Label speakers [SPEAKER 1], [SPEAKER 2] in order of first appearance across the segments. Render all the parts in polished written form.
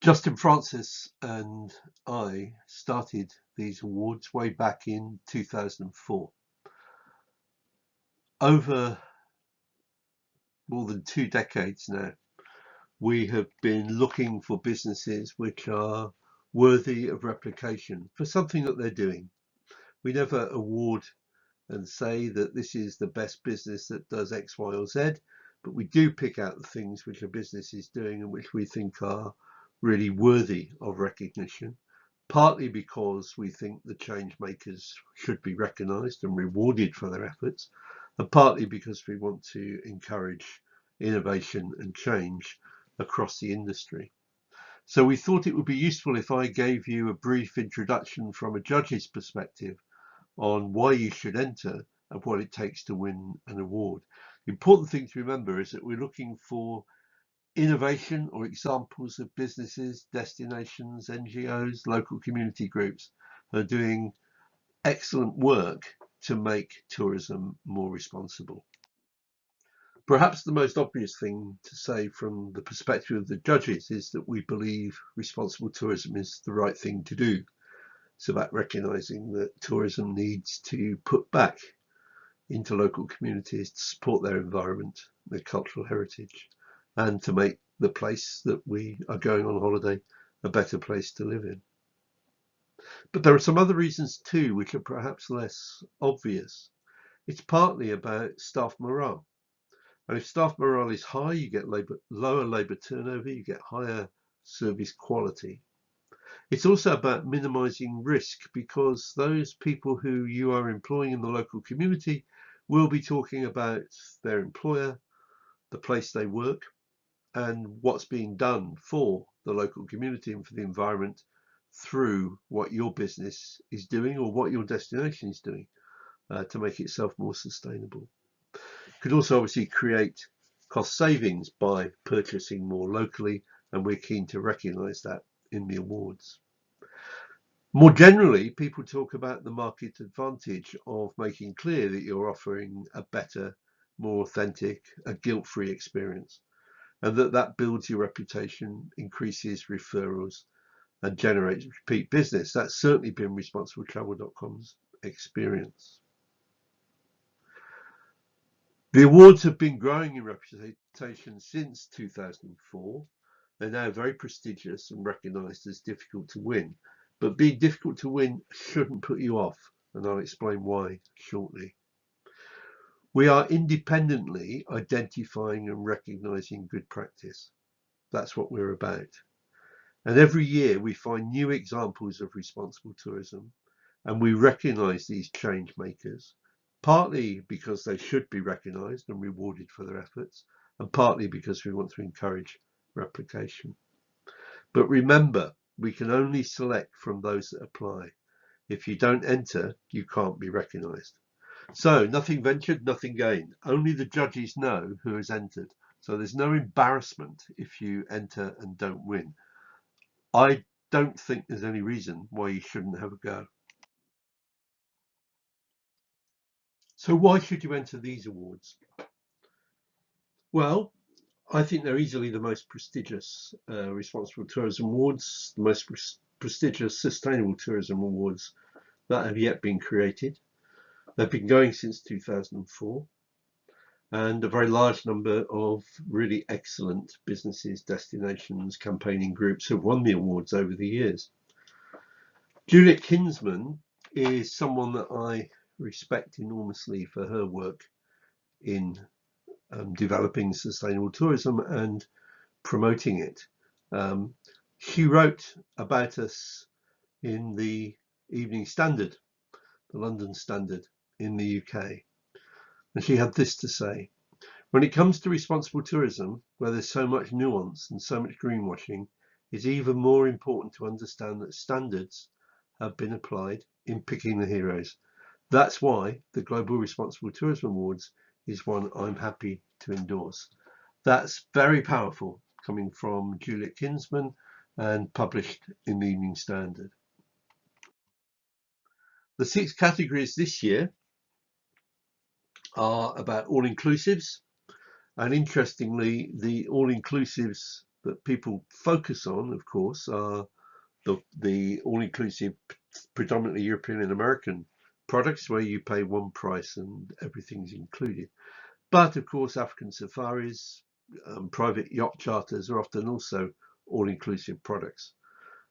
[SPEAKER 1] Justin Francis and I started these awards way back in 2004. Over more than 2 decades now, we have been looking for businesses which are worthy of replication for something that they're doing. We never award and say that this is the best business that does X, Y, or Z, but we do pick out the things which a business is doing and which we think are really worthy of recognition, partly because we think the change makers should be recognised and rewarded for their efforts, and partly because we want to encourage innovation and change across the industry. So we thought it would be useful if I gave you a brief introduction from a judge's perspective on why you should enter and what it takes to win an award. The important thing to remember is that we're looking for innovation or examples of businesses, destinations, NGOs, local community groups who are doing excellent work to make tourism more responsible. Perhaps the most obvious thing to say from the perspective of the judges is that we believe responsible tourism is the right thing to do. It's about recognising that tourism needs to put back into local communities to support their environment, their cultural heritage, and to make the place that we are going on holiday a better place to live in. But there are some other reasons too, which are perhaps less obvious. It's partly about staff morale. And if staff morale is high, you get lower labour turnover, you get higher service quality. It's also about minimising risk, because those people who you are employing in the local community will be talking about their employer, the place they work, and what's being done for the local community and for the environment through what your business is doing or what your destination is doing to make itself more sustainable. You could also obviously create cost savings by purchasing more locally, and we're keen to recognise that in the awards. More generally, people talk about the market advantage of making clear that you're offering a better, more authentic, a guilt-free experience, and that builds your reputation, increases referrals, and generates repeat business. That's certainly been ResponsibleTravel.com's experience. The awards have been growing in reputation since 2004. They're now very prestigious and recognised as difficult to win. But being difficult to win shouldn't put you off, and I'll explain why shortly. We are independently identifying and recognising good practice. That's what we're about. And every year we find new examples of responsible tourism, and we recognise these change makers, partly because they should be recognised and rewarded for their efforts, and partly because we want to encourage replication. But remember, we can only select from those that apply. If you don't enter, you can't be recognised. So nothing ventured, nothing gained. Only the judges know who has entered. So there's no embarrassment if you enter and don't win. I don't think there's any reason why you shouldn't have a go. So why should you enter these awards? Well, I think they're easily the most prestigious Responsible Tourism Awards, the most prestigious Sustainable Tourism Awards that have yet been created. They've been going since 2004, and a very large number of really excellent businesses, destinations, campaigning groups have won the awards over the years. Juliet Kinsman is someone that I respect enormously for her work in developing sustainable tourism and promoting it. She wrote about us in the Evening Standard, the London Standard in the UK. And she had this to say: when it comes to responsible tourism, where there's so much nuance and so much greenwashing, it's even more important to understand that standards have been applied in picking the heroes. That's why the Global Responsible Tourism Awards is one I'm happy to endorse. That's very powerful, coming from Juliet Kinsman and published in the Evening Standard. The 6 categories this year are about all-inclusives, and interestingly, the all-inclusives that people focus on, of course, are the all-inclusive, predominantly European and American products where you pay one price and everything's included. But of course, African safaris, private yacht charters are often also all-inclusive products.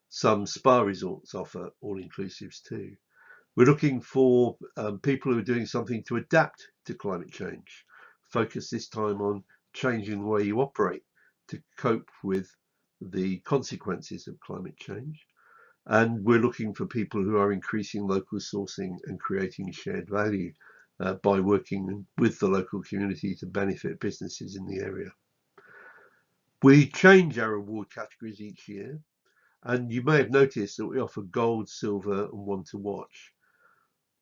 [SPEAKER 1] Some spa resorts offer all-inclusives too. We're looking for people who are doing something to adapt to climate change. Focus this time on changing the way you operate to cope with the consequences of climate change. And we're looking for people who are increasing local sourcing and creating shared value by working with the local community to benefit businesses in the area. We change our award categories each year, and you may have noticed that we offer gold, silver, and one to watch.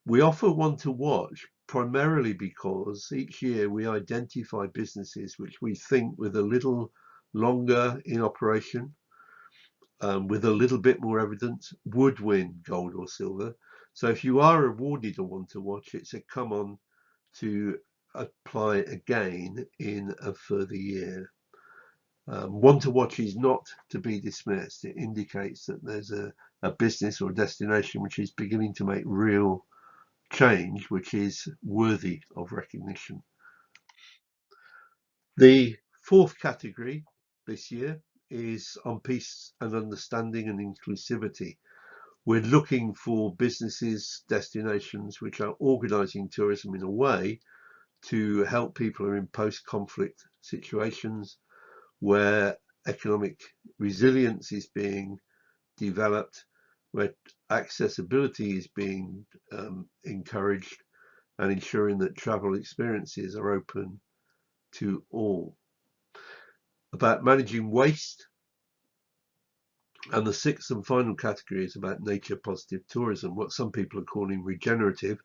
[SPEAKER 1] We offer one to watch primarily because each year we identify businesses which we think with a little longer in operation, with a little bit more evidence, would win gold or silver. So if you are awarded a one to watch, it's a come on to apply again in a further year. One to watch is not to be dismissed. It indicates that there's a business or a destination which is beginning to make real change, which is worthy of recognition. The fourth category this year is on peace and understanding and inclusivity. We're looking for businesses, destinations which are organising tourism in a way to help people who are in post-conflict situations where economic resilience is being developed, where accessibility is being encouraged, and ensuring that travel experiences are open to all. About managing waste. And the sixth and final category is about nature positive tourism, what some people are calling regenerative,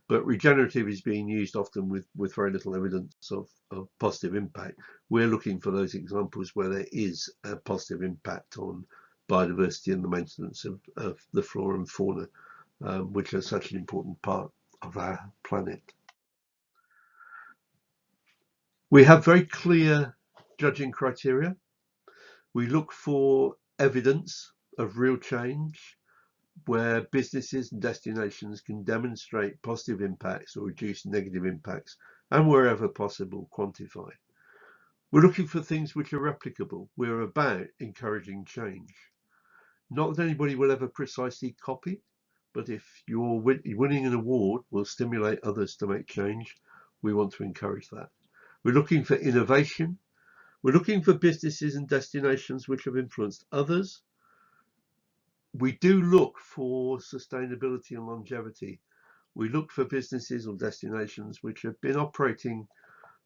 [SPEAKER 1] but regenerative is being used often with very little evidence of positive impact. We're looking for those examples where there is a positive impact on biodiversity and the maintenance of the flora and fauna, which are such an important part of our planet. We have very clear judging criteria. We look for evidence of real change where businesses and destinations can demonstrate positive impacts or reduce negative impacts, and wherever possible, quantify. We're looking for things which are replicable. We're about encouraging change. Not that anybody will ever precisely copy, but if you're winning an award will stimulate others to make change, we want to encourage that. We're looking for innovation. We're looking for businesses and destinations which have influenced others. We do look for sustainability and longevity. We look for businesses or destinations which have been operating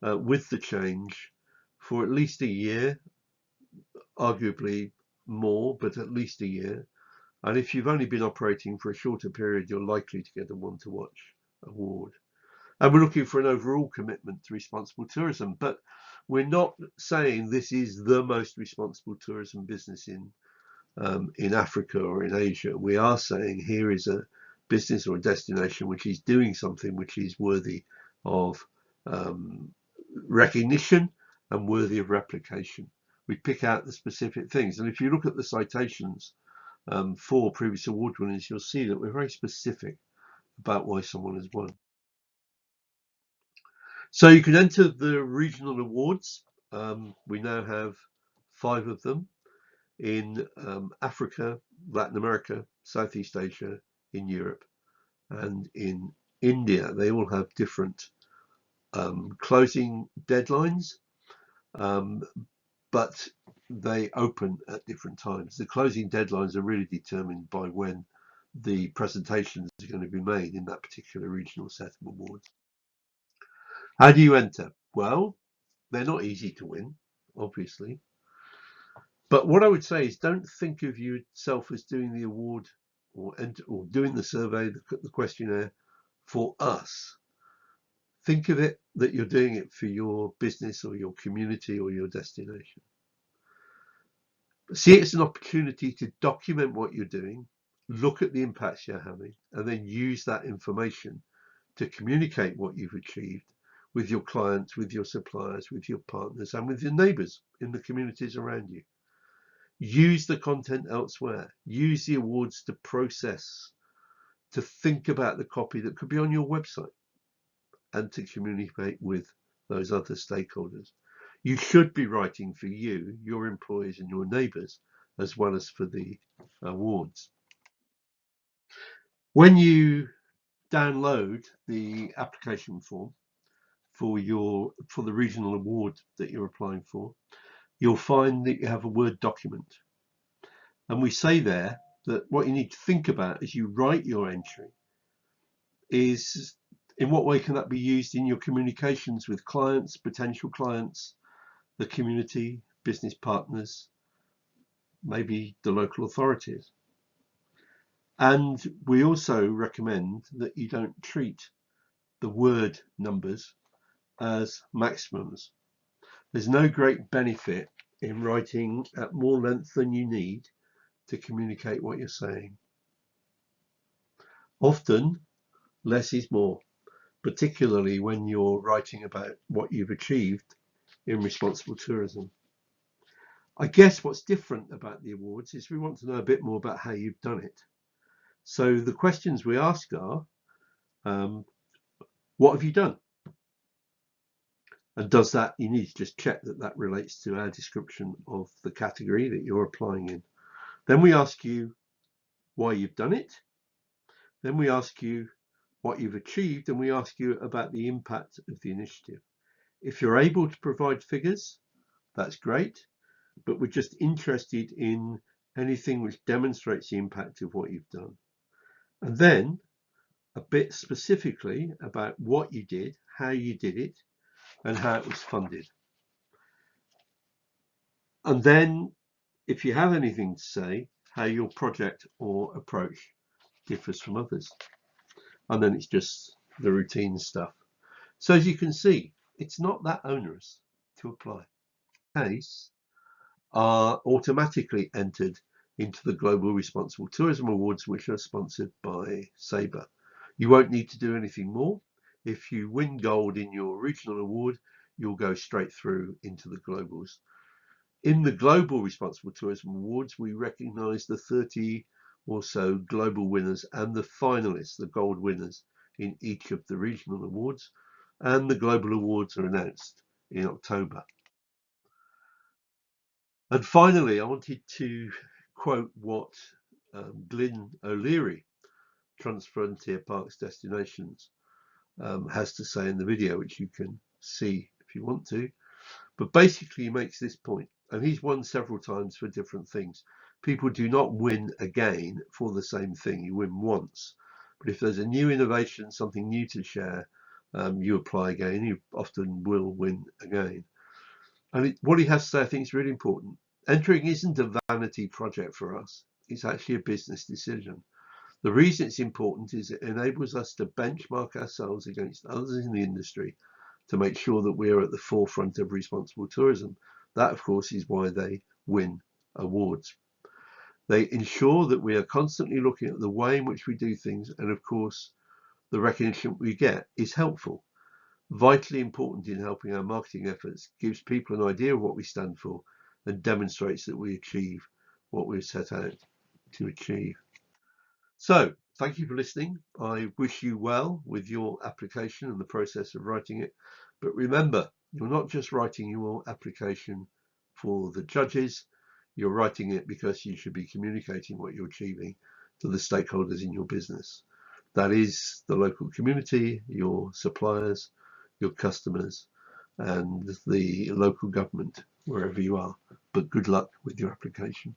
[SPEAKER 1] with the change for at least a year, arguably more, but at least a year. And if you've only been operating for a shorter period, you're likely to get a one to watch award. And we're looking for an overall commitment to responsible tourism, but we're not saying this is the most responsible tourism business in Africa or in Asia. We are saying here is a business or a destination which is doing something which is worthy of recognition and worthy of replication. We pick out the specific things, and if you look at the citations for previous award winners, you'll see that we're very specific about why someone has won. So you can enter the regional awards. We now have 5 of them in Africa, Latin America, Southeast Asia, in Europe, and in India. They all have different closing deadlines, but they open at different times. The closing deadlines are really determined by when the presentations are going to be made in that particular regional set of awards. How do you enter? Well, they're not easy to win, obviously. But what I would say is don't think of yourself as doing the award or doing the survey, the questionnaire for us. Think of it that you're doing it for your business or your community or your destination. See it as an opportunity to document what you're doing, look at the impacts you're having, and then use that information to communicate what you've achieved with your clients, with your suppliers, with your partners, and with your neighbours in the communities around you. Use the content elsewhere. Use the awards to process, to think about the copy that could be on your website, and to communicate with those other stakeholders. You should be writing for you, your employees and your neighbours, as well as for the awards. When you download the application form for the regional award that you're applying for, you'll find that you have a Word document. And we say there that what you need to think about as you write your entry is, in what way can that be used in your communications with clients, potential clients, the community, business partners, maybe the local authorities. And we also recommend that you don't treat the word numbers as maximums. There's no great benefit in writing at more length than you need to communicate what you're saying. Often, less is more, particularly when you're writing about what you've achieved in responsible tourism. I guess what's different about the awards is we want to know a bit more about how you've done it. So the questions we ask are, what have you done? And does that, you need to just check that that relates to our description of the category that you're applying in. Then we ask you why you've done it. Then we ask you what you've achieved, and we ask you about the impact of the initiative. If you're able to provide figures, that's great, but we're just interested in anything which demonstrates the impact of what you've done. And then a bit specifically about what you did, how you did it, and how it was funded. And then, if you have anything to say, how your project or approach differs from others. And then it's just the routine stuff. So as you can see, it's not that onerous to apply. Case are automatically entered into the Global Responsible Tourism Awards, which are sponsored by Sabre. You won't need to do anything more. If you win gold in your regional award, you'll go straight through into the globals. In the Global Responsible Tourism Awards, we recognise the 30 or so global winners and the finalists, the gold winners, in each of the regional awards, and the global awards are announced in October. And finally, I wanted to quote what Glyn O'Leary, Transfrontier Parks Destinations, has to say in the video, which you can see if you want to. But basically he makes this point, and he's won several times for different things. People do not win again for the same thing. You win once. But if there's a new innovation, something new to share, you apply again. You often will win again. And what he has to say, I think, is really important. Entering isn't a vanity project for us. It's actually a business decision. The reason it's important is it enables us to benchmark ourselves against others in the industry to make sure that we are at the forefront of responsible tourism. That, of course, is why they win awards. They ensure that we are constantly looking at the way in which we do things, and of course, the recognition we get is helpful. Vitally important in helping our marketing efforts, gives people an idea of what we stand for, and demonstrates that we achieve what we've set out to achieve. So, thank you for listening. I wish you well with your application and the process of writing it. But remember, you're not just writing your application for the judges, you're writing it because you should be communicating what you're achieving to the stakeholders in your business. That is the local community, your suppliers, your customers, and the local government, wherever you are. But good luck with your application.